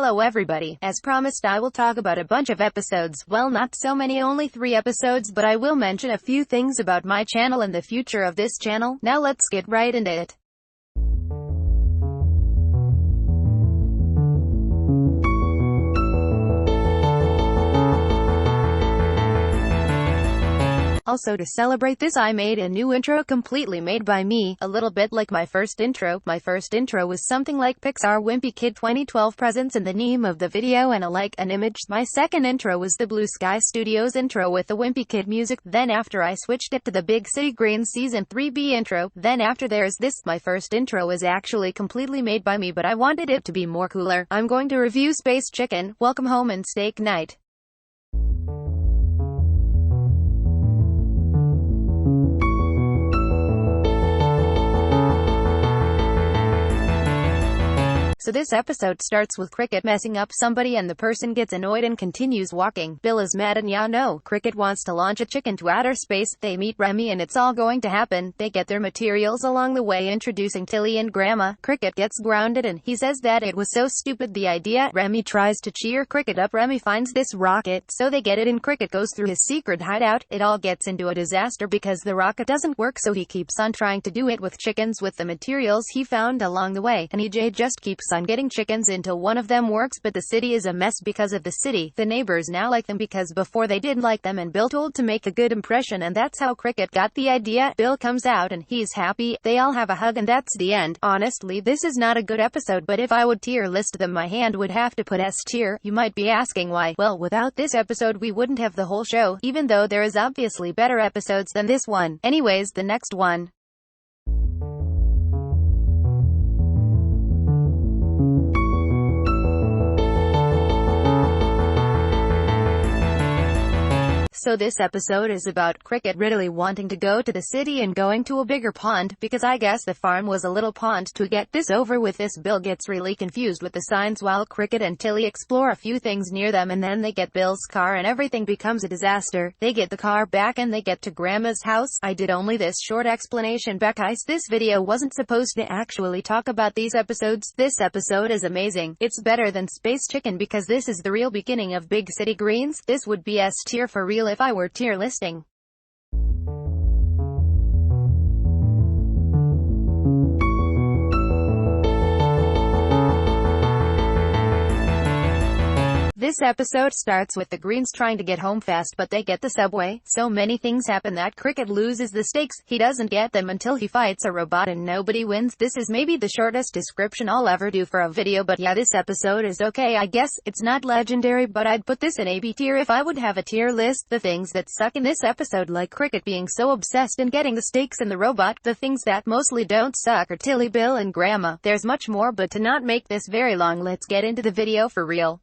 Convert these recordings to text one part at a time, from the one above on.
Hello everybody. As promised, I will talk about a bunch of episodes. Well, not so many, only 3 episodes, but I will mention a few things about my channel and the future of this channel. Now let's get right into it. Also, to celebrate this, I made a new intro completely made by me, a little bit like my first intro. My first intro was something like Pixar Wimpy Kid 2012 presents in the name of the video and an image. My second intro was the Blue Sky Studios intro with the Wimpy Kid music. Then after I switched it to the Big City Greens Season 3B intro. Then after there's this. My first intro is actually completely made by me, but I wanted it to be more cooler. I'm going to review Space Chicken, Welcome Home and Steak Night. So this episode starts with Cricket messing up somebody and the person gets annoyed and continues walking. Bill is mad and yeah no, Cricket wants to launch a chicken to outer space. They meet Remy and it's all going to happen. They get their materials along the way, introducing Tilly and Grandma. Cricket gets grounded and he says that it was so stupid the idea. Remy tries to cheer Cricket up. Remy finds this rocket, so they get it and Cricket goes through his secret hideout. It all gets into a disaster because the rocket doesn't work, so he keeps on trying to do it with chickens with the materials he found along the way. And EJ just keeps on getting chickens until one of them works, but the city is a mess because of the city. The neighbors now like them because before they didn't like them, and Bill told to make a good impression, and that's how Cricket got the idea. Bill comes out and he's happy. They all have a hug and that's the end. Honestly, this is not a good episode, but if I would tier list them, my hand would have to put S tier. You might be asking why. Well, without this episode we wouldn't have the whole show, even though there is obviously better episodes than this one. Anyways, the next one. So this episode is about Cricket really wanting to go to the city and going to a bigger pond, because I guess the farm was a little pond. To get this over with, this Bill gets really confused with the signs while Cricket and Tilly explore a few things near them, and then they get Bill's car and everything becomes a disaster. They get the car back and they get to Grandma's house. I did only this short explanation guys. This video wasn't supposed to actually talk about these episodes. This episode is amazing. It's better than Space Chicken because this is the real beginning of Big City Greens. This would be S tier for real if I were tier listing. This episode starts with the Greens trying to get home fast, but they get the subway. So many things happen that Cricket loses the stakes. He doesn't get them until he fights a robot and nobody wins. This is maybe the shortest description I'll ever do for a video, but yeah, this episode is okay. I guess it's not legendary, but I'd put this in a B tier if I would have a tier list. The things that suck in this episode, like Cricket being so obsessed in getting the stakes and the robot. The things that mostly don't suck are Tilly, Bill and Grandma. There's much more, but to not make this very long, let's get into the video for real.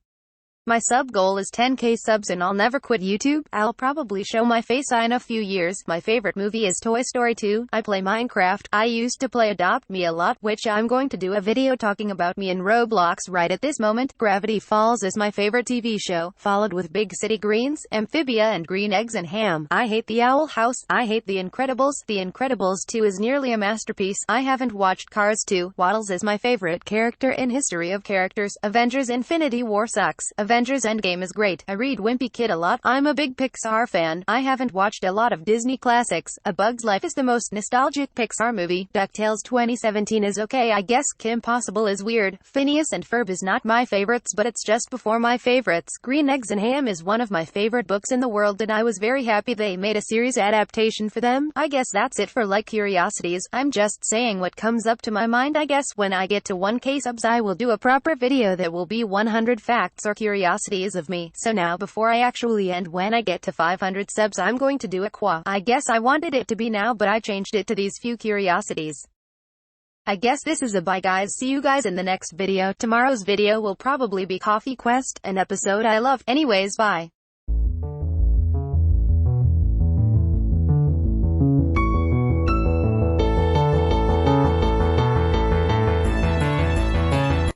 My sub goal is 10k subs and I'll never quit YouTube. I'll probably show my face in a few years. My favorite movie is Toy Story 2. I play Minecraft. I used to play Adopt Me a lot, which I'm going to do a video talking about me in Roblox right at this moment. Gravity Falls is my favorite TV show, followed with Big City Greens, Amphibia and Green Eggs and Ham. I hate The Owl House. I hate The Incredibles. The Incredibles 2 is nearly a masterpiece. I haven't watched Cars 2. Waddles is my favorite character in history of characters. Avengers Infinity War sucks. Avengers Endgame is great. I read Wimpy Kid a lot. I'm a big Pixar fan. I haven't watched a lot of Disney classics. A Bug's Life is the most nostalgic Pixar movie. DuckTales 2017 is okay, I guess. Kim Possible is weird. Phineas and Ferb is not my favorites, but it's just before my favorites. Green Eggs and Ham is one of my favorite books in the world, and I was very happy they made a series adaptation for them. I guess that's it for like curiosities. I'm just saying what comes up to my mind. I guess when I get to 1k subs I will do a proper video that will be 100 facts or curiosities of me. So now before I actually end, when I get to 500 subs I'm going to do a qua. I guess I wanted it to be now, but I changed it to these few curiosities. I guess this is a bye guys. See you guys in the next video. Tomorrow's video will probably be Coffee Quest, an episode I love. Anyways, bye.